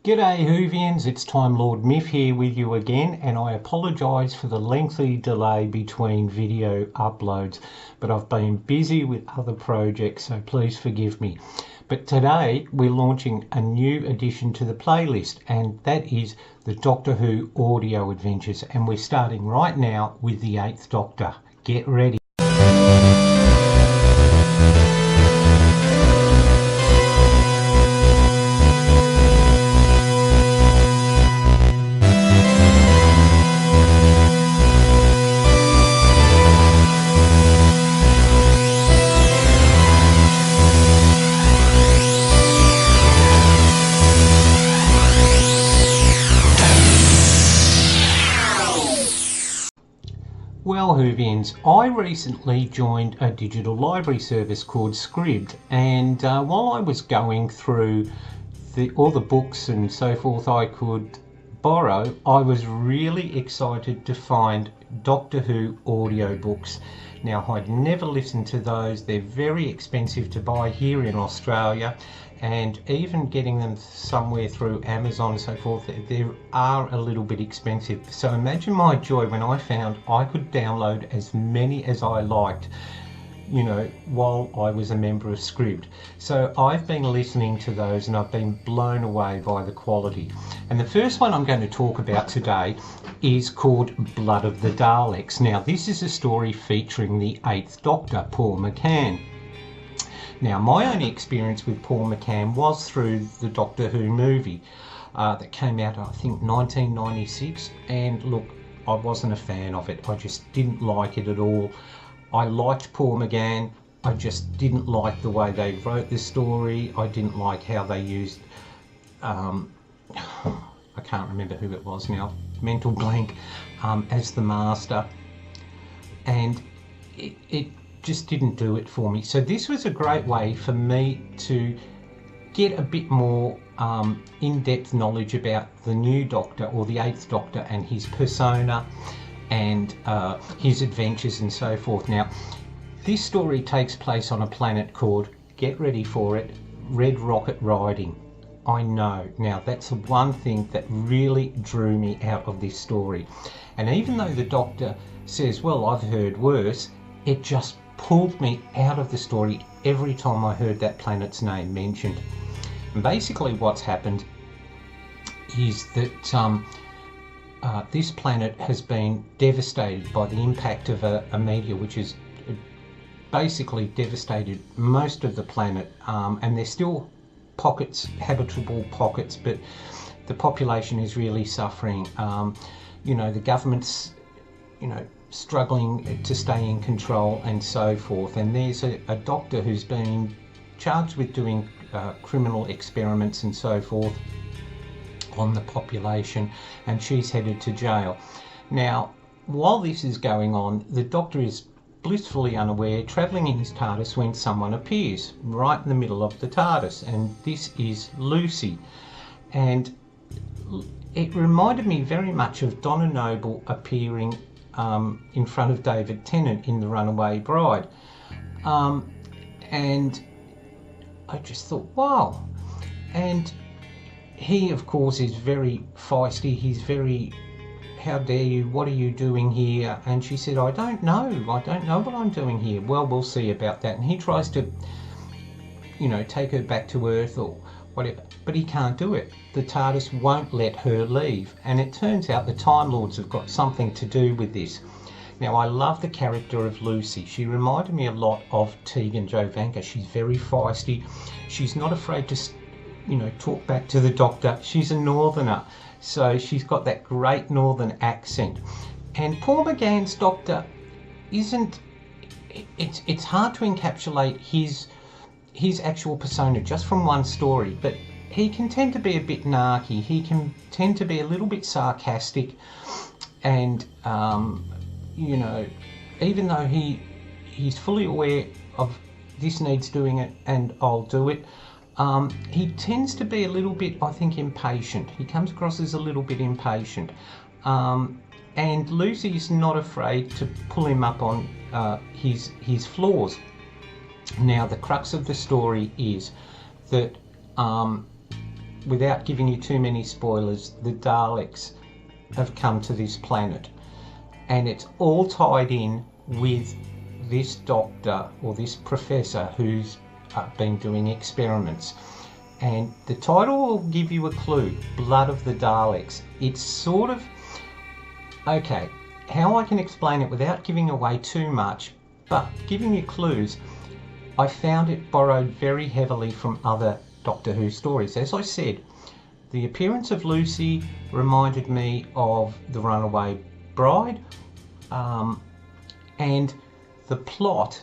G'day Whovians, it's Time Lord Miff here with you again, and I apologise for the lengthy delay between video uploads, but I've been busy with other projects, so please forgive me. But today we're launching a new addition to the playlist, and that is the Doctor Who audio adventures, and we're starting right now with the 8th Doctor. Get ready. Well, Whovians, I recently joined a digital library service called Scribd, and while I was going through all the books and so forth I could borrow, I was really excited to find Doctor Who audiobooks. Now, I'd never listened to those. They're very expensive to buy here in Australia, and even getting them somewhere through Amazon and so forth, they are a little bit expensive. So imagine my joy when I found I could download as many as I liked, you know, while I was a member of Scribd. So I've been listening to those and I've been blown away by the quality. And the first one I'm going to talk about today is called Blood of the Daleks. Now, this is a story featuring the 8th Doctor, Paul McCann. Now, my only experience with Paul McCann was through the Doctor Who movie that came out, I think, 1996. And look, I wasn't a fan of it. I just didn't like it at all. I liked Paul McCann. I just didn't like the way they wrote the story. I didn't like how they used, I can't remember who it was now, mental blank, as the Master. And it just didn't do it for me. So this was a great way for me to get a bit more in-depth knowledge about the new Doctor, or the 8th Doctor, and his persona and his adventures and so forth. Now, this story takes place on a planet called, get ready for it, Red Rocket Riding. I know. Now, that's the one thing that really drew me out of this story. And even though the Doctor says, well, I've heard worse, it just pulled me out of the story every time I heard that planet's name mentioned. And basically what's happened is that this planet has been devastated by the impact of a meteor which has basically devastated most of the planet, and there's still pockets, habitable pockets, but the population is really suffering. You know, the government's, you know, struggling to stay in control and so forth, and there's a doctor who's been charged with doing criminal experiments and so forth on the population, and she's headed to jail. Now, while this is going on, the Doctor is blissfully unaware, travelling in his TARDIS, when someone appears right in the middle of the TARDIS, and this is Lucy. And it reminded me very much of Donna Noble appearing in front of David Tennant in The Runaway Bride. And I just thought, wow. And he, of course, is very feisty. He's very, how dare you, what are you doing here? And she said, I don't know what I'm doing here. Well, we'll see about that. And he tries to, you know, take her back to Earth or whatever, but he can't do it. The TARDIS won't let her leave, and it turns out the Time Lords have got something to do with this. Now, I love the character of Lucy. She reminded me a lot of Tegan Jovanka. She's very feisty. She's not afraid to, you know, talk back to the Doctor. She's a northerner, so she's got that great northern accent. And Paul McGann's Doctor isn't, it's hard to encapsulate his actual persona just from one story, but he can tend to be a bit narky. He can tend to be a little bit sarcastic, and you know, even though he's fully aware of this needs doing it and I'll do it, he tends to be a little bit, I think, impatient. He comes across as a little bit impatient, and Lucy's not afraid to pull him up on his flaws. Now, the crux of the story is that without giving you too many spoilers, the Daleks have come to this planet, and it's all tied in with this doctor or this professor who's been doing experiments. And the title will give you a clue: Blood of the Daleks. It's sort of, okay, how I can explain it without giving away too much, but giving you clues. I found it borrowed very heavily from other Doctor Who stories. As I said, the appearance of Lucy reminded me of The Runaway Bride, and the plot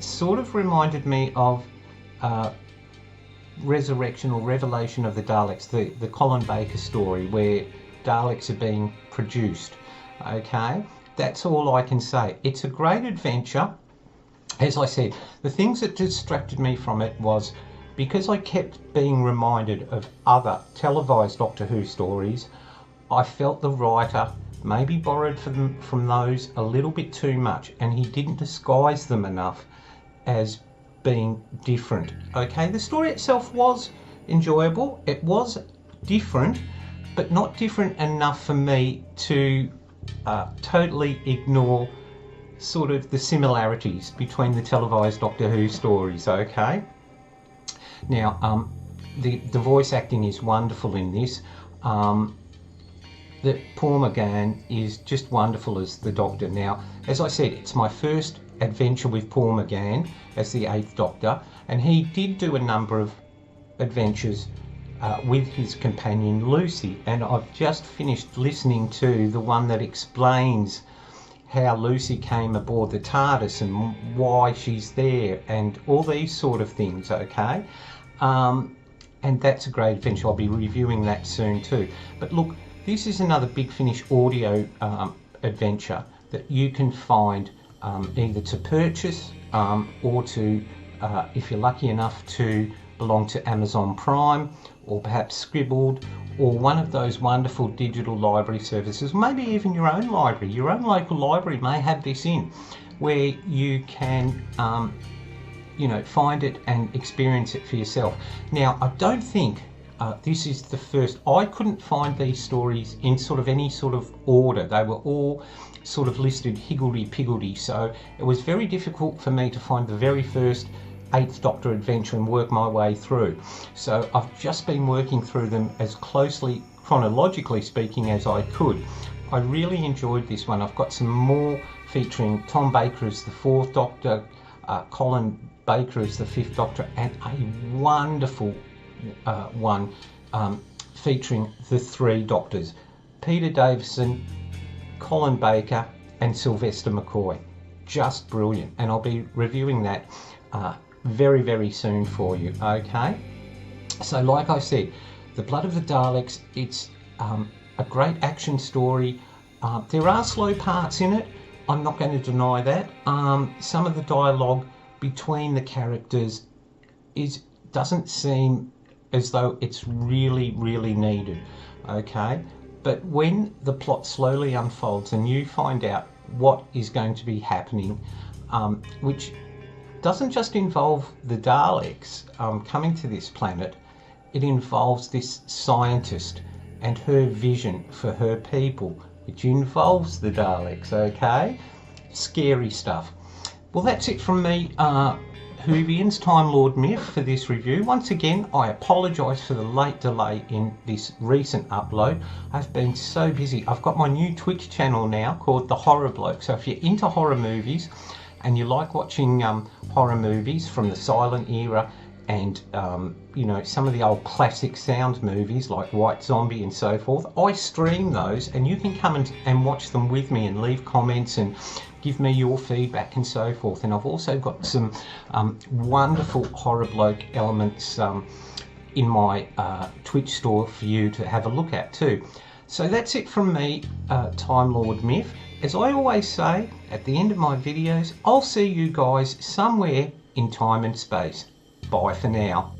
sort of reminded me of Resurrection or Revelation of the Daleks, the Colin Baker story where Daleks are being produced. Okay, that's all I can say. It's a great adventure. As I said, the things that distracted me from it was because I kept being reminded of other televised Doctor Who stories. I felt the writer maybe borrowed from those a little bit too much, and he didn't disguise them enough as being different. Okay, the story itself was enjoyable. It was different, but not different enough for me to totally ignore sort of the similarities between the televised Doctor Who stories. Okay, now the voice acting is wonderful in this. That Paul McGann is just wonderful as the Doctor. Now, as I said, it's my first adventure with Paul McGann as the 8th Doctor, and he did do a number of adventures with his companion Lucy, and I've just finished listening to the one that explains how Lucy came aboard the TARDIS and why she's there and all these sort of things. Okay, and that's a great adventure. I'll be reviewing that soon too. But look, this is another Big Finish audio adventure that you can find either to purchase or to, if you're lucky enough to belong to Amazon Prime or perhaps Scribbled or one of those wonderful digital library services. Maybe even your own library, your own local library may have this in, where you can you know, find it and experience it for yourself. Now, I don't think this is the first. I couldn't find these stories in sort of any sort of order. They were all sort of listed higgledy-piggledy, so it was very difficult for me to find the very first 8th Doctor adventure and work my way through. So I've just been working through them as closely, chronologically speaking, as I could. I really enjoyed this one. I've got some more featuring Tom Baker as the 4th Doctor, Colin Baker as the 5th Doctor, and a wonderful one featuring the 3 Doctors, Peter Davison, Colin Baker and Sylvester McCoy. Just brilliant, and I'll be reviewing that very, very soon for you. Okay, so like I said, The Blood of the Daleks, it's a great action story. There are slow parts in it, I'm not going to deny that. Some of the dialogue between the characters doesn't seem as though it's really, really needed. Okay, but when the plot slowly unfolds and you find out what is going to be happening, which doesn't just involve the Daleks coming to this planet, it involves this scientist and her vision for her people, which involves the Daleks. Okay, scary stuff. Well, that's it from me, Whovians, Time Lord Myth, for this review. Once again, I apologise for the late delay in this recent upload. I've been so busy. I've got my new Twitch channel now called The Horror Bloke. So if you're into horror movies and you like watching horror movies from the silent era and you know, some of the old classic sound movies like White Zombie and so forth, I stream those, and you can come and watch them with me and leave comments and give me your feedback and so forth. And I've also got some wonderful Horror Bloke elements in my Twitch store for you to have a look at too. So that's it from me, Time Lord Myth. As I always say at the end of my videos, I'll see you guys somewhere in time and space. Bye for now.